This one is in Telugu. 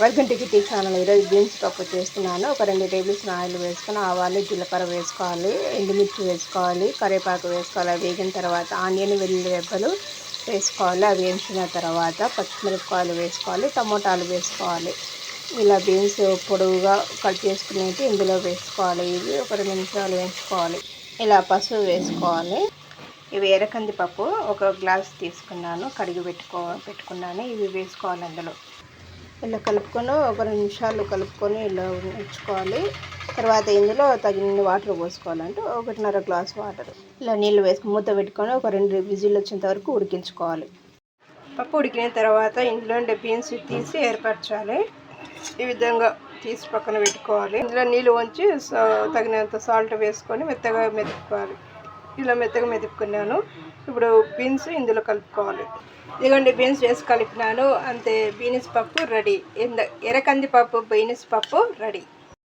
వరగంటికి టీ ఛానల్ ఈరోజు బీన్స్ పప్పు చేస్తున్నాను. ఒక 2 టేబుల్ స్పూన్ ఆయిల్ వేసుకొని ఆవాలు జీలకర్ర వేసుకోవాలి, ఎండుమిర్చి వేసుకోవాలి, కరివేపాకు వేసుకోవాలి. అవి వేగిన తర్వాత ఆనియన్ వెల్లుల్లి రెబ్బలు వేసుకోవాలి. అవి వేయించిన తర్వాత పచ్చిమిరపకాయలు వేసుకోవాలి, టమోటాలు వేసుకోవాలి. ఇలా బీన్స్ పొడవుగా కట్ చేసుకునేవి ఇందులో వేసుకోవాలి. ఇవి ఒక 2 నిమిషాలు వేయించుకోవాలి. ఇలా పసుపు వేసుకోవాలి. ఇవి ఎర్రకంది పప్పు ఒక గ్లాస్ తీసుకున్నాను, కడిగి పెట్టుకున్నాను. ఇవి వేసుకోవాలి. అందులో ఇలా కలుపుకొని ఒక 2 నిమిషాలు కలుపుకొని ఇలా ఉంచుకోవాలి. తర్వాత ఇందులో తగినన్ని వాటర్ పోసుకోవాలంటే 1.5 గ్లాస్ వాటర్ ఇలా నీళ్ళు వేసుకొని మూత పెట్టుకొని ఒక 2 విజిల్ వచ్చేంత వరకు ఉడికించుకోవాలి. పప్పు ఉడికిన తర్వాత ఇందులో బీన్స్ తీసి ఏర్పరచాలి. ఈ విధంగా తీసి పక్కన పెట్టుకోవాలి. ఇందులో నీళ్ళు వంచి తగినంత సాల్ట్ వేసుకొని మెత్తగా మెదుపుకోవాలి. ఇలా మెత్తగా మెదుపుకున్నాను. ఇప్పుడు బీన్స్ ఇందులో కలుపుకోవాలి. ఇదిగోండి బీన్స్ వేసి కలిపినాను. అంతే, బీన్స్ పప్పు రెడీ. ఎర్రకంది పప్పు బీన్స్ పప్పు రెడీ.